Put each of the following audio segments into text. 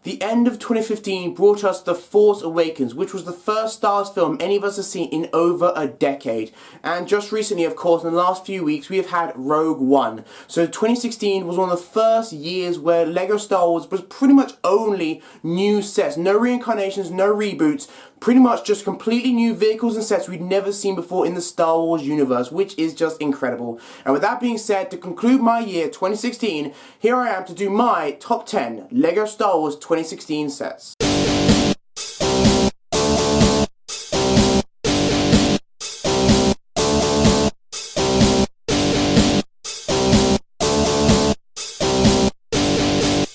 The end of 2015 brought us The Force Awakens, which was the first Star Wars film any of us have seen in over a decade. And just recently, of course, in the last few weeks, we have had Rogue One. So 2016 was one of the first years where LEGO Star Wars was pretty much only new sets. No reincarnations, no reboots. Pretty much just completely new vehicles and sets we'd never seen before in the Star Wars universe, which is just incredible. And with that being said, to conclude my year 2016, here I am to do my top 10 LEGO Star Wars 2016 sets.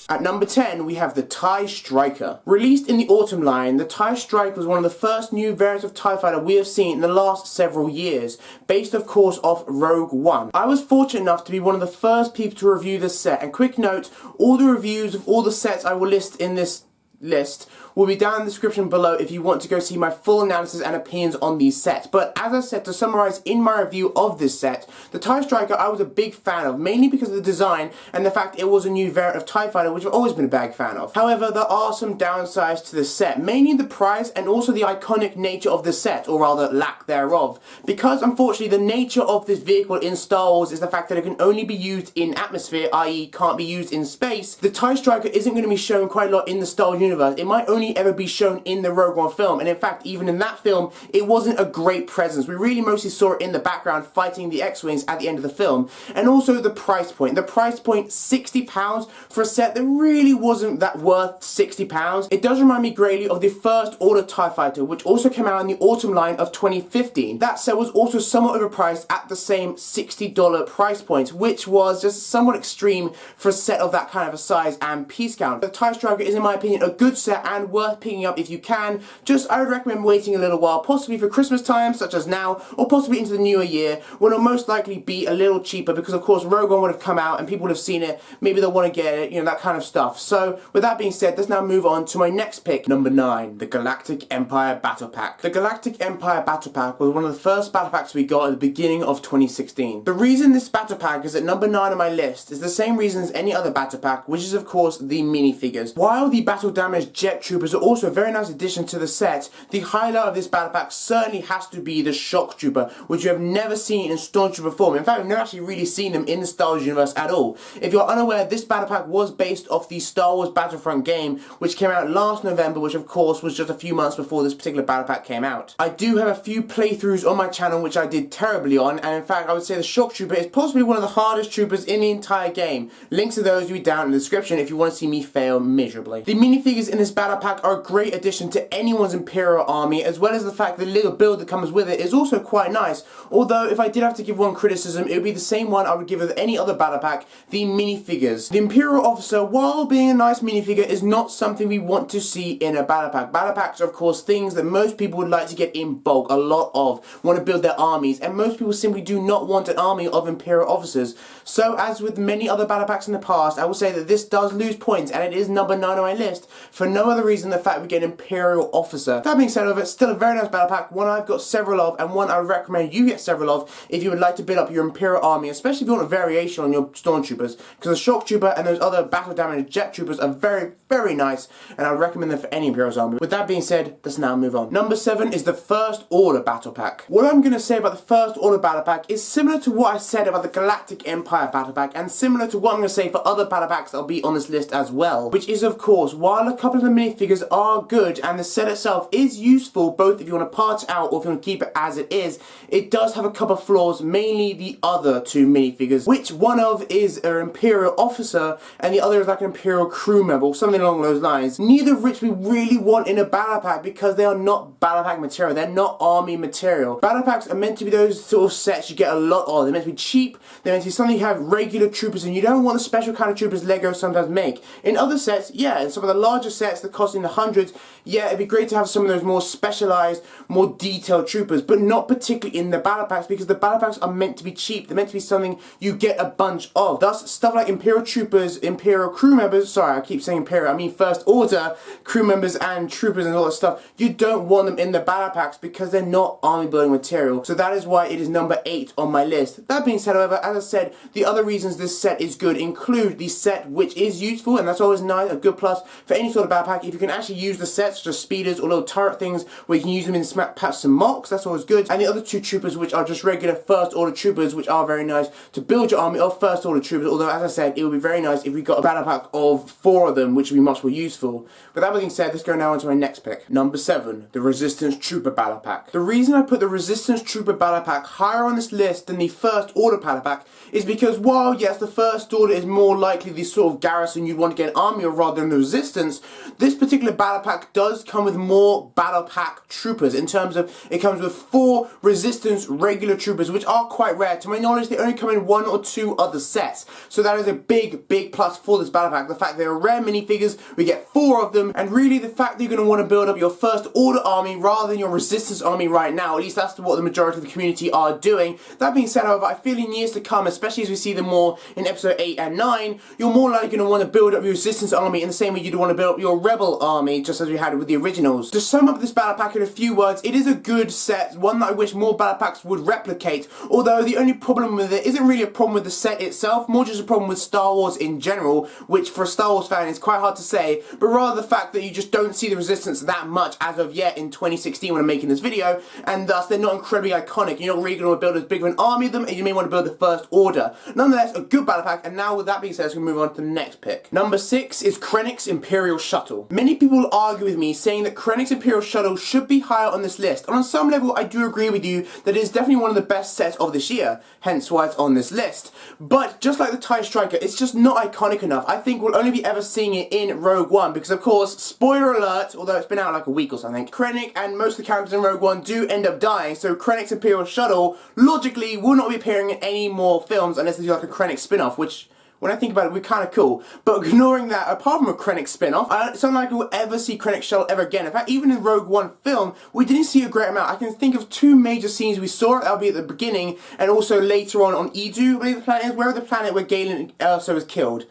At number 10, we have the TIE Striker. Released in the autumn line, the TIE Striker was one of the first new variants of TIE Fighter we have seen in the last several years, based of course off Rogue One. I was fortunate enough to be one of the first people to review this set, and quick note, all the reviews of all the sets I will list in this list will be down in the description below if you want to go see my full analysis and opinions on these sets. But as I said, to summarize in my review of this set, the TIE Striker I was a big fan of, mainly because of the design and the fact it was a new variant of TIE Fighter, which I've always been a big fan of. However, there are some downsides to this set, mainly the price and also the iconic nature of the set, or rather lack thereof. Because unfortunately the nature of this vehicle in Star Wars is the fact that it can only be used in atmosphere, i.e. can't be used in space, the TIE Striker isn't going to be shown quite a lot in the Star Wars universe. It might only ever be shown in the Rogue One film, and in fact even in that film it wasn't a great presence. We really mostly saw it in the background fighting the X-Wings at the end of the film. And also the price point. The price point, £60 for a set that really wasn't that worth £60. It does remind me greatly of the First Order TIE Fighter, which also came out in the autumn line of 2015. That set was also somewhat overpriced at the same $60 price point, which was just somewhat extreme for a set of that kind of a size and piece count. The TIE Striker is in my opinion a good set and worth picking up if you can. Just I would recommend waiting a little while, possibly for Christmas time such as now, or possibly into the newer year when it'll most likely be a little cheaper, because of course Rogue One would have come out and people would have seen it, maybe they'll want to get it, you know, that kind of stuff. So with that being said, let's now move on to my next pick, number 9, the Galactic Empire Battle Pack. The Galactic Empire Battle Pack was one of the first battle packs we got at the beginning of 2016. The reason this battle pack is at number 9 on my list is the same reason as any other battle pack, which is of course the minifigures. While the battle damaged jet troopers are also a very nice addition to the set, the highlight of this battle pack certainly has to be the shock trooper, which you have never seen in Stormtrooper form. In fact, we've never actually really seen them in the Star Wars universe at all. If you're unaware, this battle pack was based off the Star Wars Battlefront game, which came out last November, which of course was just a few months before this particular battle pack came out. I do have a few playthroughs on my channel which I did terribly on, and in fact I would say the shock trooper is possibly one of the hardest troopers in the entire game. Links to those will be down in the description if you want to see me fail miserably. The minifigures in this battle pack are a great addition to anyone's Imperial army, as well as the fact the little build that comes with it is also quite nice. Although if I did have to give one criticism, it would be the same one I would give with any other battle pack, the minifigures. The Imperial officer, while being a nice minifigure, is not something we want to see in a battle pack. Battle packs are of course things that most people would like to get in bulk, a lot of, want to build their armies, and most people simply do not want an army of Imperial officers. So as with many other battle packs in the past, I will say that this does lose points, and it is number 9 on my list for no other reason than the fact we get an Imperial officer. That being said, it's still a very nice battle pack, one I've got several of, and one I would recommend you get several of if you would like to build up your Imperial army, especially if you want a variation on your Stormtroopers, because the shock trooper and those other battle damaged jet troopers are very, very nice, and I would recommend them for any Imperial army. With that being said, let's now move on. Number 7 is the First Order Battle Pack. What I'm going to say about the First Order Battle Pack is similar to what I said about the Galactic Empire Battle Pack, and similar to what I'm going to say for other battle packs that'll be on this list as well, which is of course, while a couple of the minifigures are good and the set itself is useful both if you want to part it out or if you want to keep it as it is, it does have a couple of flaws, mainly the other two minifigures, which one of is an Imperial officer and the other is like an Imperial crew member or something along those lines. Neither of which we really want in a battle pack because they are not battle pack material, they're not army material. Battle packs are meant to be those sort of sets you get a lot of. They're meant to be cheap, they're meant to be something you have regular troopers and you don't want the special kind of troopers LEGO sometimes make. In other sets, yeah, in some of the larger sets that cost in the hundreds, yeah, it'd be great to have some of those more specialized, more detailed troopers, but not particularly in the battle packs because the battle packs are meant to be cheap. They're meant to be something you get a bunch of. Thus, stuff like Imperial troopers, Imperial crew members, sorry, I keep saying Imperial, I mean First Order crew members and troopers and all that stuff, you don't want them in the battle packs because they're not army building material. So that is why it is number 8 on my list. That being said, however, as I said, the other reasons this set is good include the set which is useful, and that's always nice, a good plus for any sort of battle pack, if you can actually use the sets, just speeders or little turret things, where you can use them in perhaps some mocks, that's always good. And the other two troopers, which are just regular first order troopers, which are very nice to build your army of first order troopers, although as I said, it would be very nice if we got a battle pack of 4 of them, which would be much more useful. With that being said, let's go now on to my next pick. Number 7, the Resistance Trooper Battle Pack. The reason I put the Resistance Trooper Battle Pack higher on this list than the First Order Battle Pack is because while, yes, the First Order is more likely the sort of garrison you'd want to get an army of rather than the Resistance, this particular battle pack does come with more battle pack troopers in terms of it comes with 4 Resistance regular troopers, which are quite rare. To my knowledge, they only come in 1 or 2 other sets. So that is a big plus for this battle pack. The fact they're rare minifigures, we get 4 of them, and really the fact that you're going to want to build up your First Order army rather than your Resistance army right now. At least that's what the majority of the community are doing. That being said, however, I feel in years to come, especially as we see them more in episode 8 and 9, you're more likely going to want to build up your Resistance army in the same way you'd want to build up your Rebel army, just as we had with the originals. To sum up this battle pack in a few words, it is a good set, one that I wish more battle packs would replicate, although the only problem with it isn't really a problem with the set itself, more just a problem with Star Wars in general, which for a Star Wars fan is quite hard to say, but rather the fact that you just don't see the Resistance that much as of yet in 2016 when I'm making this video, and thus they're not incredibly iconic. You're not really going to build as big of an army of them, and you may want to build the First Order. Nonetheless, a good battle pack, and now with that being said, let's move on to the next pick. Number 6 is Krennic's Imperial Shuttle. Many people will argue with me saying that Krennic's Imperial Shuttle should be higher on this list, and on some level I do agree with you that it is definitely one of the best sets of this year, hence why it's on this list. But just like the TIE Striker, it's just not iconic enough. I think we'll only be ever seeing it in Rogue One, because of course, spoiler alert, although it's been out like a week or something, Krennic and most of the characters in Rogue One do end up dying, so Krennic's Imperial Shuttle logically will not be appearing in any more films unless they do like a Krennic spin-off, which, when I think about it, we're kind of cool. But ignoring that, apart from a Krennic spin-off, it's unlikely we'll ever see Krennic Shuttle ever again. In fact, even in Rogue One film, we didn't see a great amount. I can think of 2 major scenes we saw. That'll be at the beginning, and also later on Edu, I believe the planet is, where the planet where Galen also was killed.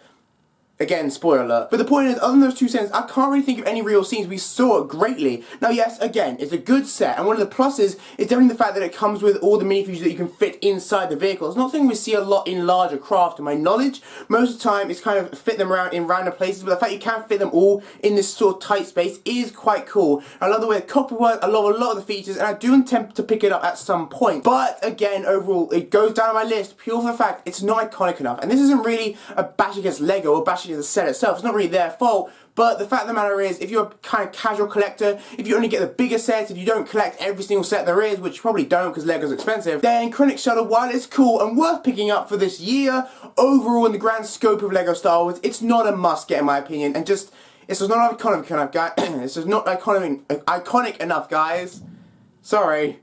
Again, spoiler alert. But the point is, other than those 2 scenes, I can't really think of any real scenes we saw it greatly. Now yes, again, it's a good set, and one of the pluses is definitely the fact that it comes with all the minifigures that you can fit inside the vehicle. It's not something we see a lot in larger craft, to my knowledge. Most of the time, it's kind of fit them around in random places, but the fact you can fit them all in this sort of tight space is quite cool. I love the way the cockpit works, I love a lot of the features, and I do intend to pick it up at some point. But again, overall, it goes down my list pure for the fact it's not iconic enough. And this isn't really a bash against Lego or bash against the set itself. It's not really their fault. But the fact of the matter is, if you're a kind of casual collector, if you only get the bigger sets, if you don't collect every single set there is, which you probably don't because Lego's expensive, then Krennic Shuttle, while it's cool and worth picking up for this year, overall in the grand scope of Lego Star Wars, it's not a must get in my opinion, and just, it's just not iconic enough, guys. It's just not iconic enough, guys. Sorry.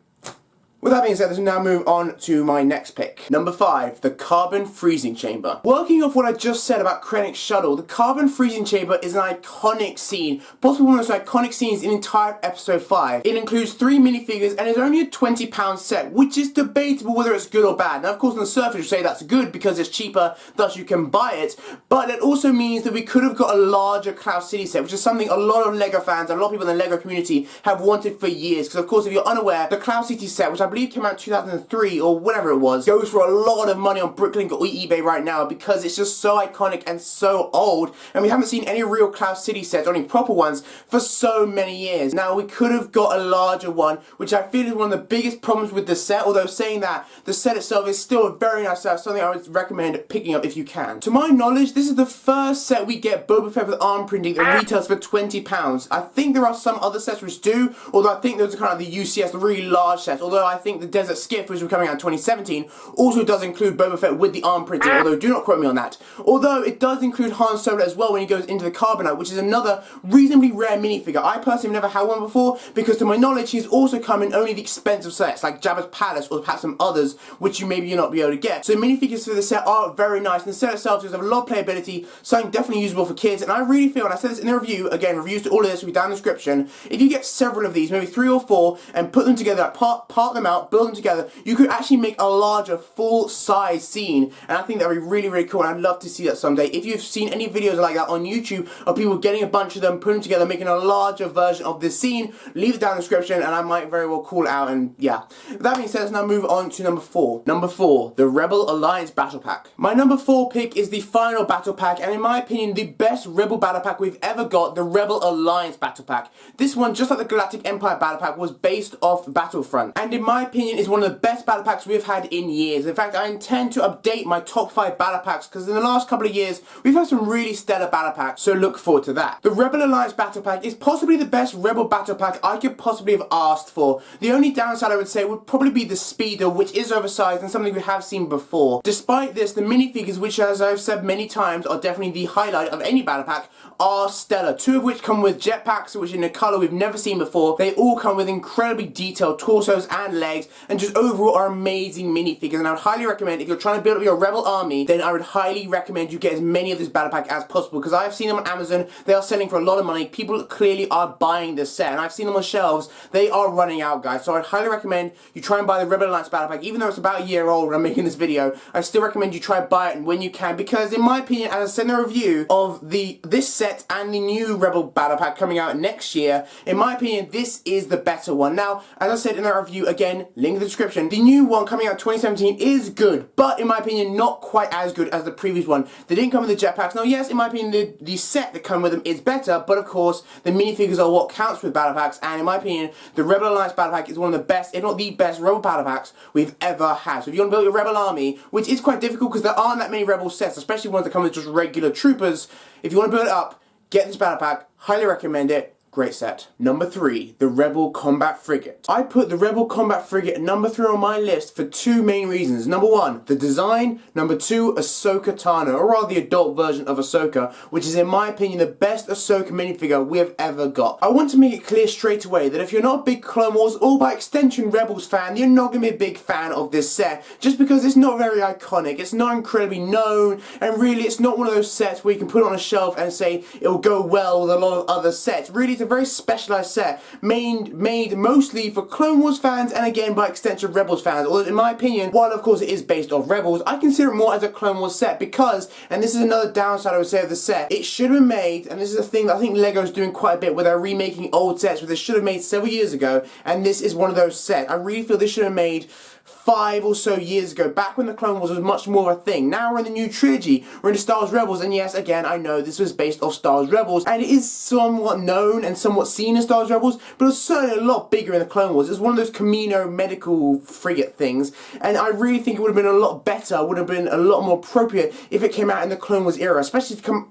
With that being said, let's now move on to my next pick. Number 5, the Carbon Freezing Chamber. Working off what I just said about Krennic Shuttle, the Carbon Freezing Chamber is an iconic scene, possibly one of the most iconic scenes in entire episode 5. It includes 3 minifigures and is only a £20 set, which is debatable whether it's good or bad. Now of course on the surface you say that's good because it's cheaper, thus you can buy it, but it also means that we could have got a larger Cloud City set, which is something a lot of Lego fans and a lot of people in the Lego community have wanted for years, because of course if you're unaware, the Cloud City set, which I believe came out in 2003 or whatever it was, goes for a lot of money on Bricklink or eBay right now because it's just so iconic and so old, and we haven't seen any real Cloud City sets, or any proper ones, for so many years. Now we could have got a larger one, which I feel is one of the biggest problems with the set, although saying that, the set itself is still a very nice set, something I would recommend picking up if you can. To my knowledge, this is the first set we get Boba Fett with arm printing that retails for £20. I think there are some other sets which do, although I think those are kind of the UCS, the really large sets, although I think the Desert Skiff, which was coming out in 2017, also does include Boba Fett with the arm printing, although do not quote me on that. Although it does include Han Solo as well when he goes into the Carbonite, which is another reasonably rare minifigure. I personally have never had one before, because to my knowledge he's also come in only the expensive sets, like Jabba's Palace or perhaps some others, which you maybe not be able to get. So minifigures for the set are very nice, and the set itself does have a lot of playability, something definitely usable for kids, and I really feel, and I said this in the review, again, reviews to all of this will be down in the description, if you get several of these, maybe 3 or 4, and put them together, like part them out, out, build them together, you could actually make a larger, full-size scene, and I think that would be really, really cool, and I'd love to see that someday. If you've seen any videos like that on YouTube of people getting a bunch of them, putting them together, making a larger version of this scene, leave it down in the description, and I might very well call it out, and yeah. With that being said, let's now move on to number 4. Number 4, the Rebel Alliance Battle Pack. My number 4 pick is the final battle pack, and in my opinion, the best Rebel battle pack we've ever got, the Rebel Alliance Battle Pack. This one, just like the Galactic Empire battle pack, was based off Battlefront, and in my opinion, is one of the best battle packs we've had in years. In fact, I intend to update my top 5 battle packs, because in the last couple of years, we've had some really stellar battle packs, so look forward to that. The Rebel Alliance Battle Pack is possibly the best Rebel battle pack I could possibly have asked for. The only downside I would say would probably be the speeder, which is oversized and something we have seen before. Despite this, the minifigures, which as I've said many times are definitely the highlight of any battle pack, are stellar. 2 of which come with jetpacks, which in a colour we've never seen before. They all come with incredibly detailed torsos and legs, and just overall are amazing minifigures, and I would highly recommend, if you're trying to build up your Rebel army, then I would highly recommend you get as many of this battle pack as possible, because I've seen them on Amazon, they are selling for a lot of money, people clearly are buying this set, and I've seen them on shelves, they are running out, guys, so I'd highly recommend you try and buy the Rebel Alliance battle pack. Even though it's about a year old when I'm making this video, I still recommend you try and buy it when you can, because in my opinion, as I said in a review of this set and the new Rebel battle pack coming out next year, in my opinion, this is the better one. Now, as I said in that review, again, link in the description, the new one coming out 2017 is good, but in my opinion, not quite as good as the previous one. They didn't come with the jetpacks. Now, yes, in my opinion, the set that come with them is better, but of course, the minifigures are what counts with battle packs, and in my opinion, the Rebel Alliance battle pack is one of the best, if not the best, Rebel battle packs we've ever had. So if you want to build your Rebel army, which is quite difficult because there aren't that many Rebel sets, especially ones that come with just regular troopers, if you want to build it up, get this battle pack, highly recommend it. Great set. Number 3, the Rebel Combat Frigate. I put the Rebel Combat Frigate at number 3 on my list for 2 main reasons. Number 1, the design. Number 2, Ahsoka Tano, or rather the adult version of Ahsoka, which is in my opinion the best Ahsoka minifigure we have ever got. I want to make it clear straight away that if you're not a big Clone Wars or by extension Rebels fan, you're not going to be a big fan of this set, just because it's not very iconic, it's not incredibly known, and really it's not one of those sets where you can put it on a shelf and say it will go well with a lot of other sets. Really, it's a very specialized set made mostly for Clone Wars fans and again by extension Rebels fans, although in my opinion, while of course it is based off Rebels, I consider it more as a Clone Wars set because, and this is another downside I would say of the set, it should have been made, and this is a thing that I think LEGO's doing quite a bit where they're remaking old sets, where they should have made several years ago, and this is one of those sets. I really feel this should have made 5 or so years ago, back when the Clone Wars was much more of a thing. Now we're in the new trilogy, we're in the Star Wars Rebels, and yes, again, I know this was based off Star Wars Rebels, and it is somewhat known and somewhat seen as Star Wars Rebels, but it's certainly a lot bigger in the Clone Wars. It's one of those Camino medical frigate things, and I really think it would have been a lot better, would have been a lot more appropriate if it came out in the Clone Wars era, especially to come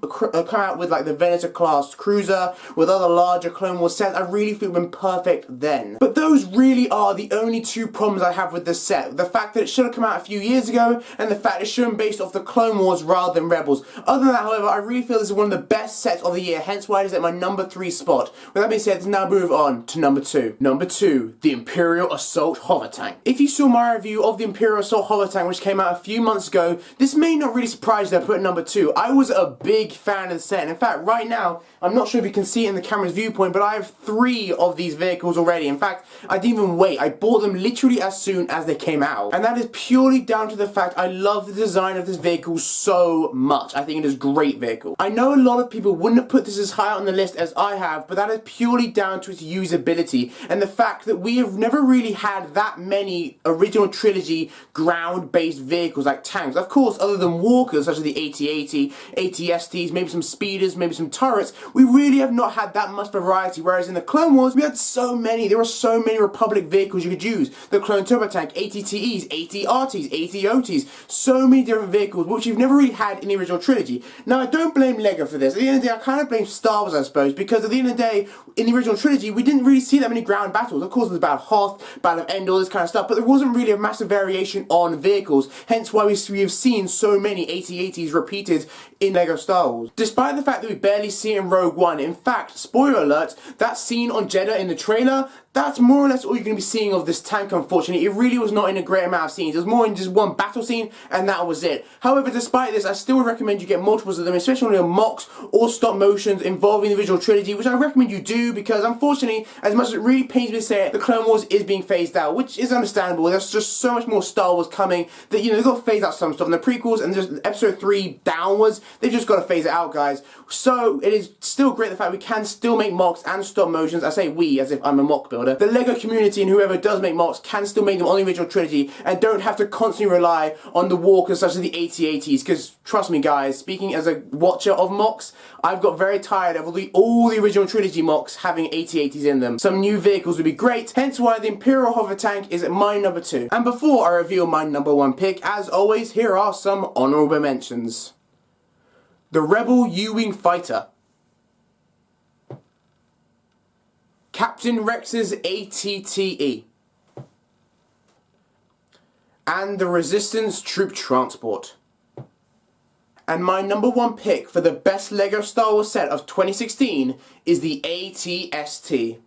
out with like the Venator class cruiser, with other larger Clone Wars sets. I really feel it would have been perfect then. But those really are the only 2 problems I have with this set. The fact that it should have come out a few years ago, and the fact it should have been based off the Clone Wars rather than Rebels. Other than that, however, I really feel this is one of the best sets of the year, hence why it is at my number 3 spot. With that being said, let's now move on to number 2. Number 2, the Imperial Assault Hover Tank. If you saw my review of the Imperial Assault Hover Tank, which came out a few months ago, this may not really surprise you that I put it number 2. I was a big fan of the set, and in fact, right now, I'm not sure if you can see it in the camera's viewpoint, but I have 3 of these vehicles already. In fact, I didn't even wait. I bought them literally as soon as they came out. And that is purely down to the fact I love the design of this vehicle so much. I think it is a great vehicle. I know a lot of people wouldn't have put this as high on the list as I have, but that is purely down to its usability and the fact that we have never really had that many original trilogy ground-based vehicles like tanks. Of course, other than walkers such as the AT-AT, AT-STs, maybe some speeders, maybe some turrets, we really have not had that much variety, whereas in the Clone Wars, we had so many. There were so many Republic vehicles you could use. The Clone Turbo Tank, AT-TEs, AT-RTs, AT-OTs, so many different vehicles, which you've never really had in the original trilogy. Now, I don't blame LEGO for this. At the end of the day, I kind of blame Star Wars, I suppose, because at the end of the day, in the original trilogy, we didn't really see that many ground battles. Of course, there was Battle of Hoth, Battle of Endor, this kind of stuff, but there wasn't really a massive variation on vehicles, hence why we have seen so many AT-ATs repeated in LEGO Star Wars. Despite the fact that we barely see it in Rogue One, in fact, spoiler alert, that scene on Jeddah in the trailer, that's more or less all you're going to be seeing of this tank, unfortunately. It really was not in a great amount of scenes. It was more in just one battle scene, and that was it. However, despite this, I still would recommend you get multiples of them, especially on mocks or stop motions involving the visual trilogy, which I recommend you do, because unfortunately, as much as it really pains me to say it, the Clone Wars is being phased out, which is understandable. There's just so much more Star Wars coming that, you know, they've got to phase out some stuff. And the prequels and just episode 3 downwards, they've just got to phase it out, guys. So, it is still great the fact we can still make mocks and stop motions. I say we, as if I'm a mock builder. The LEGO community and whoever does make mocks can still make them on the original trilogy and don't have to constantly rely on the walkers such as the AT-ATs, because trust me guys, speaking as a watcher of mocks, I've got very tired of all the original trilogy mocks having AT-ATs in them. Some new vehicles would be great, hence why the Imperial hover tank is my number 2. And before I reveal my number 1 pick, as always, here are some honourable mentions. The Rebel U-Wing Fighter. Captain Rex's ATTE. And the Resistance Troop Transport. And my number 1 pick for the best LEGO Star Wars set of 2016 is the AT-ST.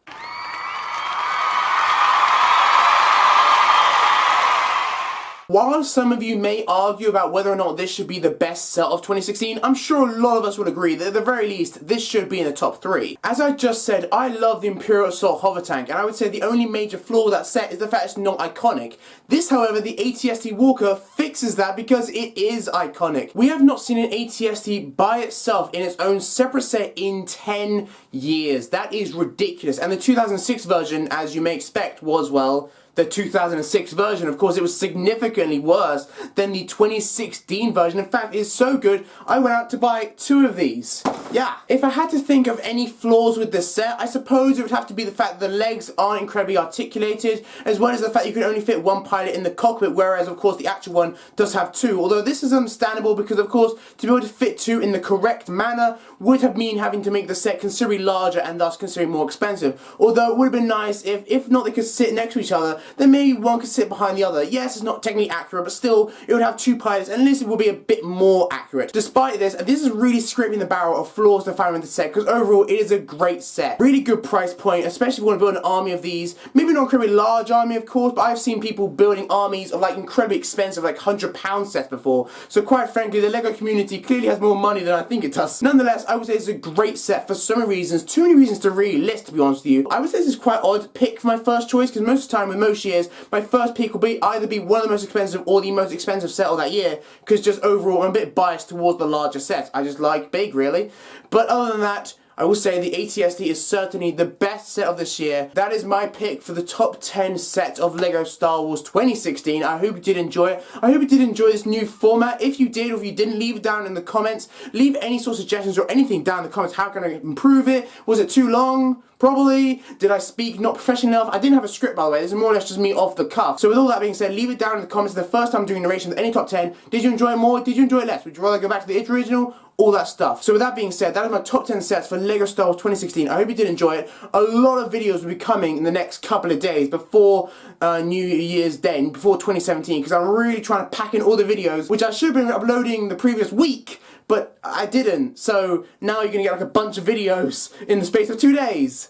While some of you may argue about whether or not this should be the best set of 2016, I'm sure a lot of us would agree that at the very least, this should be in the top 3. As I just said, I love the Imperial Assault Hover Tank, and I would say the only major flaw with that set is the fact it's not iconic. This, however, the AT-ST Walker fixes that because it is iconic. We have not seen an AT-ST by itself in its own separate set in 10 years. That is ridiculous. And the 2006 version, as you may expect, was, well, the 2006 version. Of course, it was significantly worse than the 2016 version. In fact, it's so good, I went out to buy 2 of these. Yeah. If I had to think of any flaws with this set, I suppose it would have to be the fact that the legs aren't incredibly articulated, as well as the fact you can only fit 1 pilot in the cockpit, whereas, of course, the actual one does have 2. Although this is understandable because, of course, to be able to fit 2 in the correct manner would have mean having to make the set considerably larger and thus considerably more expensive. Although it would have been nice if not they could sit next to each other, then maybe one could sit behind the other. Yes, it's not technically accurate, but still, it would have 2 pilots, and at least it will be a bit more accurate. Despite this is really scraping the barrel of flaws to find with the set, because overall, it is a great set. Really good price point, especially if you want to build an army of these. Maybe not an incredibly large army, of course, but I've seen people building armies of like incredibly expensive, like £100 sets before. So quite frankly, the LEGO community clearly has more money than I think it does. Nonetheless, I would say it's a great set for so many reasons. Too many reasons to really list, to be honest with you. I would say this is quite odd pick for my first choice, because most of the time, with most years, my first pick will either be one of the most expensive or the most expensive set of that year, because just overall I'm a bit biased towards the larger sets. I just like big, really. But other than that, I will say the AT-ST is certainly the best set of this year. That is my pick for the top 10 set of LEGO Star Wars 2016. I hope you did enjoy it. I hope you did enjoy this new format. If you did, or if you didn't, leave it down in the comments. Leave any sort of suggestions or anything down in the comments. How can I improve it? Was it too long? Probably. Did I speak not professionally enough? I didn't have a script, by the way. This is more or less just me off the cuff. So with all that being said, leave it down in the comments. The first time doing narration of any top 10. Did you enjoy it more? Did you enjoy it less? Would you rather go back to the original? All that stuff. So with that being said, that is my top 10 sets for LEGO Star Wars 2016. I hope you did enjoy it. A lot of videos will be coming in the next couple of days before New Year's Day, before 2017, because I'm really trying to pack in all the videos, which I should have been uploading the previous week, but I didn't. So now you're going to get like a bunch of videos in the space of 2 days.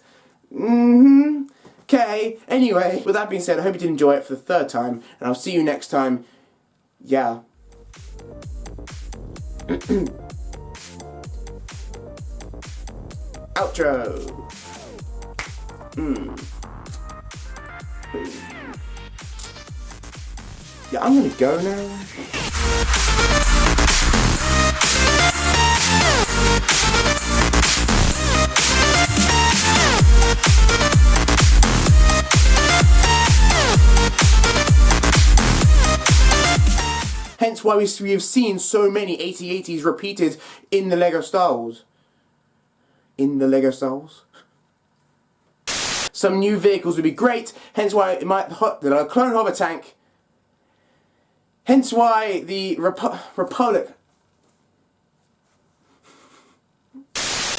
Okay. Anyway, with that being said, I hope you did enjoy it for the 3rd time, and I'll see you next time. Yeah. Outro. Yeah, I'm gonna go now. Hence why we have seen so many AT-ATs repeated in the LEGO Star Wars. In the LEGO Star Wars. Some new vehicles would be great, hence why the clone hover tank. Hence why the Republic.